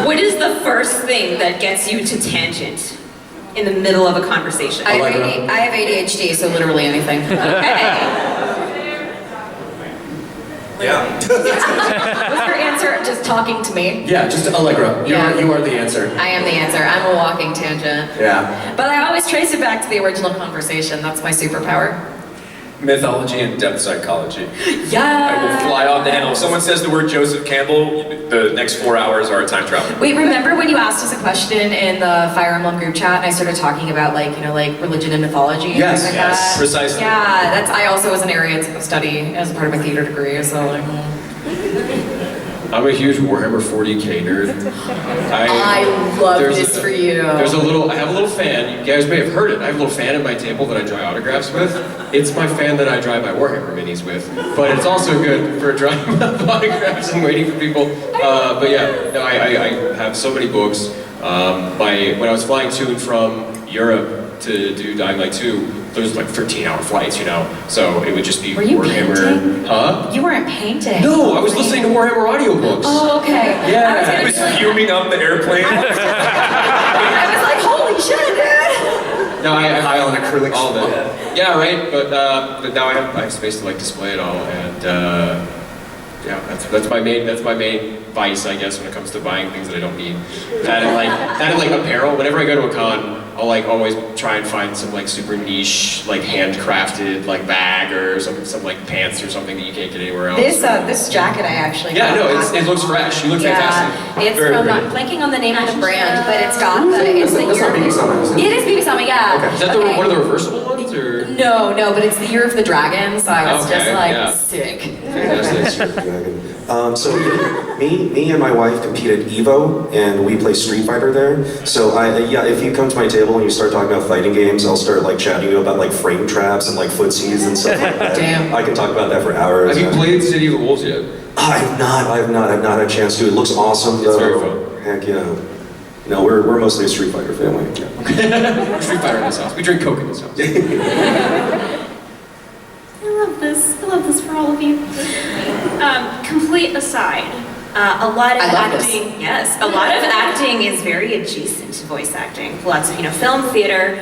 What is the first thing that gets you to tangent in the middle of a conversation? I have ADHD, so literally anything. Yeah. Was your answer just talking to me? Yeah, just Allegra. You are the answer. I am the answer. I'm a walking tangent. Yeah. But I always trace it back to the original conversation. That's my superpower. Mythology and depth psychology. Yeah. I will fly off the handle. If someone says the word Joseph Campbell, the next 4 hours are a time travel. Wait, remember when you asked us a question in the Fire Emblem group chat and I started talking about like religion and mythology? Yes, and yes, that? precisely. Yeah, I also was an area of study as a part of my theater degree, so like... I'm a huge Warhammer 40k nerd. I love this for you. I have a little fan, you guys may have heard it, I have a little fan at my table that I dry autographs with. It's my fan that I dry my Warhammer minis with, but it's also good for drying autographs and waiting for people. But yeah, no, I have so many books. When I was flying to and from Europe to do Dying Light 2, those like 13-hour flights, so it would just be Were you Warhammer. painting? Huh? You weren't painting. No, I was listening to Warhammer audiobooks. Oh, okay. Yeah. It was fuming up the airplane. I was like, holy shit, dude! No, I Pile on acrylic. all of it. Yeah, right. But now I have space to like display it all, and yeah, that's my main vice, I guess, when it comes to buying things that I don't need. That and like apparel. Whenever I go to a con, I'll like always try and find some like super niche, like handcrafted like bag or some like pants or something that you can't get anywhere else. This jacket I actually Yeah, got. no, it looks fresh. You look fantastic. It's Very from, pretty. I'm blanking on the name of the brand, but it's got it's the That's year. not Baby Summer, is it? It is Baby Summer, yeah. Okay. Is that Okay. one of the reversible ones, or? No, but it's the year of the dragon, so I was Okay, just like, yeah. sick. Fantastic. Dragon. So me and my wife compete at EVO, and we play Street Fighter there. So if you come to my table and you start talking about fighting games, I'll start like chatting you about like frame traps and like footsies and stuff like that. Damn. I can talk about that for hours. Have you played City of the Wolves yet? I've not had a chance to. It looks awesome It's though. very fun. Heck yeah. No, we're mostly a Street Fighter family. Yeah. Street Fighter in this house. We drink Coke in this house. I love this for all of you. Complete aside, a lot of I love this. acting. Yes, a lot of acting is very adjacent to voice acting. Lots of, film, theater.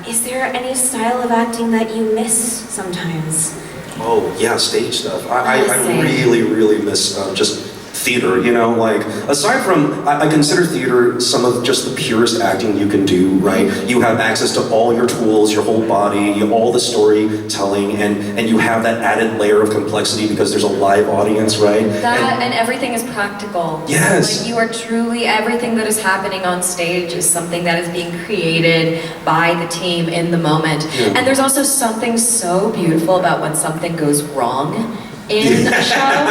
Is there any style of acting that you miss sometimes? Oh yeah, stage stuff. I Same. really miss just theater. Like aside from, I consider theater some of just the purest acting you can do. Right? You have access to all your tools, your whole body, all the storytelling, and you have that added layer of complexity because there's a live audience, right? And everything is practical. Yes. Like you are truly, everything that is happening on stage is something that is being created by the team in the moment. Yeah. And there's also something so beautiful about when something goes wrong in a show,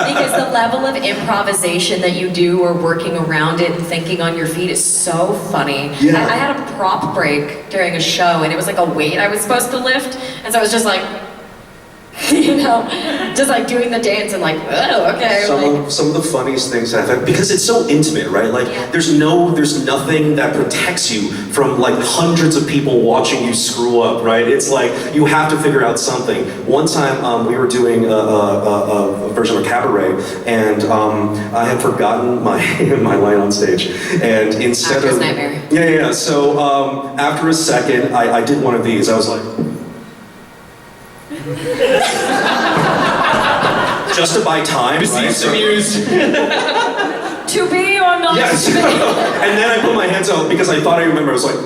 because the level of improvisation that you do or working around it and thinking on your feet is so funny. Yeah. I had a prop break during a show and it was like a weight I was supposed to lift, and so I was just like, just like doing the dance and like, oh, okay. Some of the funniest things I've had, because it's so intimate, right? Like Yeah. there's nothing that protects you from like hundreds of people watching you screw up, right? It's like you have to figure out something. One time we were doing a version of Cabaret, and I had forgotten my my line on stage, and instead Actor's of nightmare. yeah. So after a second, I did one of these. I was like. Just to buy time, right? Some use. To be or not Yes. to be. And then I put my hands out because I thought I remember. I was like.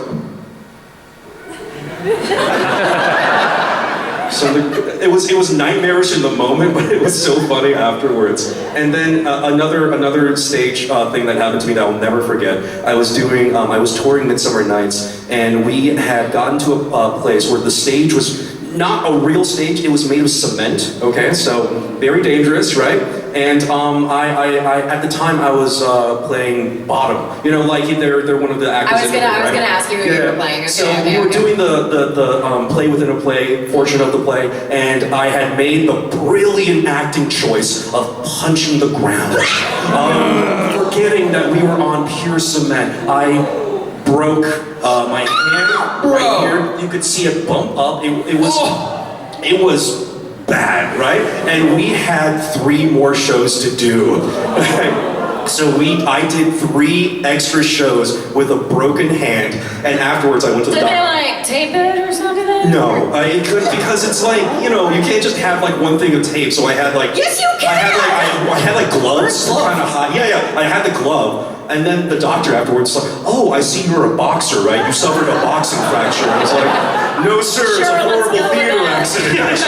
So it was nightmarish in the moment, but it was so funny afterwards. And then another stage thing that happened to me that I'll never forget. I was touring Midsummer Nights, and we had gotten to a place where the stage was not a real stage, it was made of cement, okay? So, very dangerous, right? And I at the time I was playing bottom. Like they're one of the actors. I was gonna ask you who you were playing. Okay, So okay, we were okay. doing the play within a play portion of the play, and I had made the brilliant acting choice of punching the ground, forgetting that we were on pure cement. I broke my hand right here. You could see it bump up. It was bad, right? And we had 3 more shows to do. So I did 3 extra shows with a broken hand, and afterwards I went to the Did they doctor. like tape it or something? No, I couldn't because it's like, you know, you can't just have like one thing of tape. So I had like Yes, you can! I had like gloves, kind of hot. Yeah, yeah. I had the glove, and then the doctor afterwards was like, "Oh, I see you're a boxer, right? You suffered a boxing fracture." I was like, "No, sir, it's a Sure, let's horrible go with theater that." accident."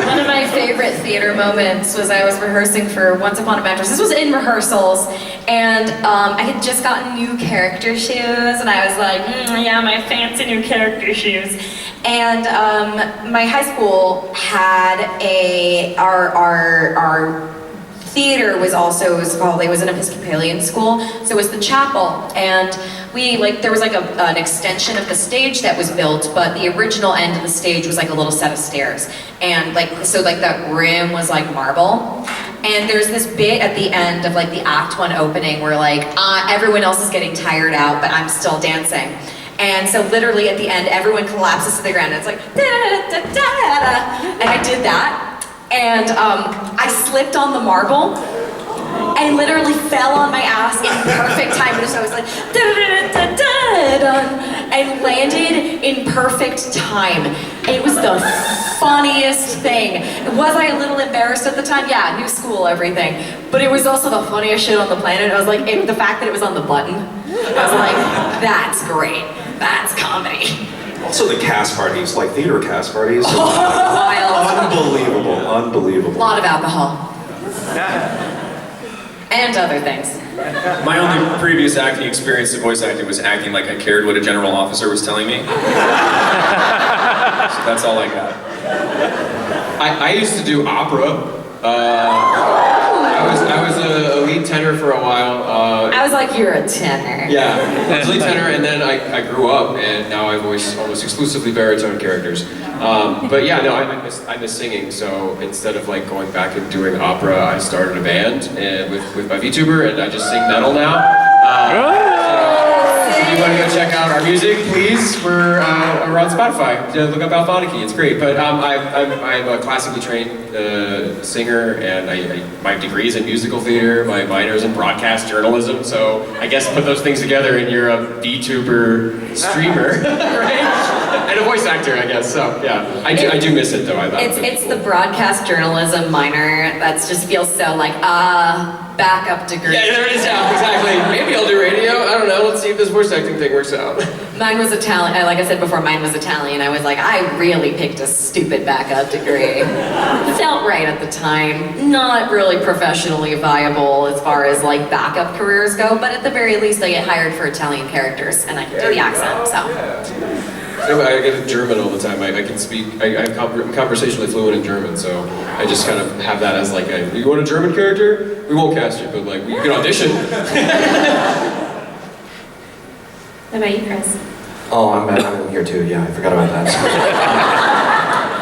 One of my favorite theater moments was I was rehearsing for Once Upon a Mattress. This was in rehearsals, and I had just gotten new character shoes, and I was like, yeah, my fancy new character shoes. And my high school had our theater was also, it was an Episcopalian school, so it was the chapel, and there was like an extension of the stage that was built, but the original end of the stage was like a little set of stairs, and that rim was like marble, and there's this bit at the end of like the Act 1 opening where like everyone else is getting tired out, but I'm still dancing. And so literally at the end, everyone collapses to the ground, and it's like, da-da-da-da-da, and I did that. And I slipped on the marble and literally fell on my ass in perfect time. So I was like, and landed in perfect time. It was the funniest thing. Was I a little embarrassed at the time? Yeah, new school, everything. But it was also the funniest shit on the planet. I was like, the fact that it was on the button, I was like, that's great. That's comedy. Also, the cast parties, like theater cast parties, Wild. unbelievable, A unbelievable. lot of alcohol. And other things. My only previous acting experience in voice acting was acting like I cared what a general officer was telling me. So that's all I got. I used to do opera. I was a lead tenor for a while. I was like, you're a tenor. Yeah, I was lead tenor, and then I grew up, and now I voice almost exclusively baritone characters. But yeah, no, I miss singing. So instead of like going back and doing opera, I started a band with my VTuber, and I just sing metal now. So if you want to go check out our music, please, we're on Spotify. Look up Alphonicky, it's great. But I'm a classically trained singer, and my degree is in musical theater, my minor is in broadcast journalism, so I guess put those things together and you're a VTuber streamer, right? And a voice actor, I guess, so yeah. I do miss it though, I thought. It's the broadcast journalism minor that just feels so like, backup degree. Yeah, there it is, yeah, exactly. Maybe I'll do radio, I don't know, let's see if this voice acting thing works out. Mine was Italian, like I said before, mine was Italian. I was like, I really picked a stupid backup degree. Felt right at the time. Not really professionally viable as far as like backup careers go, but at the very least I get hired for Italian characters and I can do the accent, so. I get German all the time. I can speak. I'm conversationally fluent in German, so I just kind of have that as like you want a German character? We won't cast you, but like you can audition. What about you, Chris? Oh, I'm here too. Yeah, I forgot about that.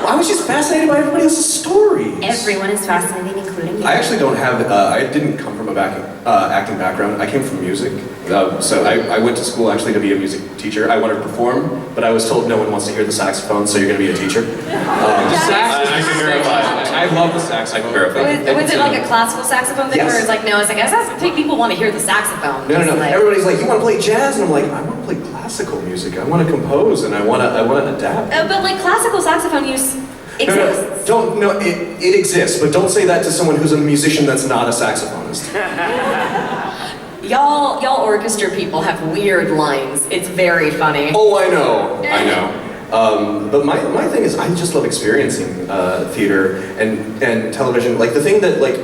I was just fascinated by everybody else's stories. Everyone is fascinating, including you. I actually don't have, I didn't come from a acting background. I came from music. So I went to school actually to be a music teacher. I wanted to perform, but I was told no one wants to hear the saxophone, so you're going to be a teacher. Sax, I can verify. I love the sax. I can verify. Was it like a classical saxophone thing Yes. where it's like, no, it's like, I think people want to hear the saxophone. No. Like, Everybody's like, you want to play jazz? And I'm like, I want to play classical music. I want to compose, and I want to adapt. but like classical saxophone use exists. It exists, but don't say that to someone who's a musician that's not a saxophonist. Y'all orchestra people have weird lines. It's very funny. Oh, I know. But my thing is, I just love experiencing theater and television. Like the thing that like,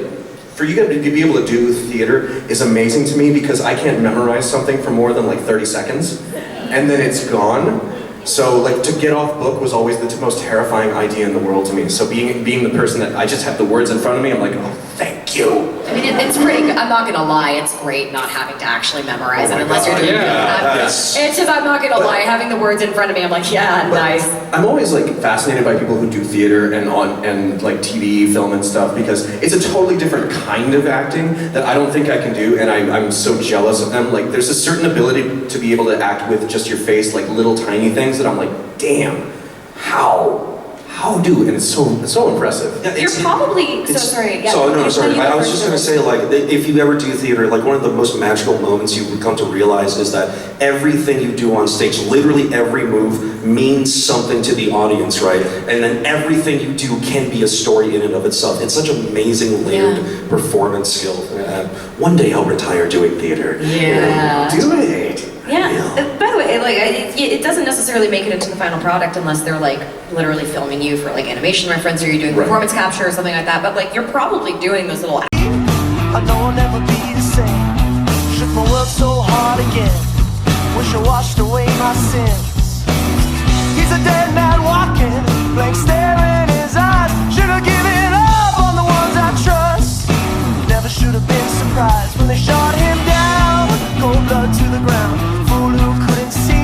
for you to be able to do theater is amazing to me because I can't memorize something for more than like 30 seconds, and then it's gone. So like to get off book was always the most terrifying idea in the world to me. So being the person that I just have the words in front of me, I'm like, oh, thank you. I mean, it's pretty good. I'm not gonna lie, it's great not having to actually memorize it unless you're doing Yes. It's just, I'm not gonna lie, having the words in front of me, I'm like, yeah, nice. I'm always like fascinated by people who do theater and like TV, film and stuff because it's a totally different kind of acting that I don't think I can do, and I'm so jealous of them. Like there's a certain ability to be able to act with just your face, like little tiny things that I'm like, damn, how how do? And it's so impressive. Yeah, You're probably so sorry. Yeah. So no, sorry. You I go was first. just gonna say, like, if you ever do theater, like one of the most magical moments you would come to realize is that everything you do on stage, literally every move, means something to the audience, right? And then everything you do can be a story in and of itself. It's such amazing layered performance skill. One day I'll retire doing theater. Yeah. Do it. Yeah. By the way, like it doesn't necessarily make it into the final product unless they're like literally filming you for like animation reference or you're doing performance capture or something like that. But like you're probably doing those little. I know I'll never be the same. Shook my world so hard again. Wish I washed away my sin.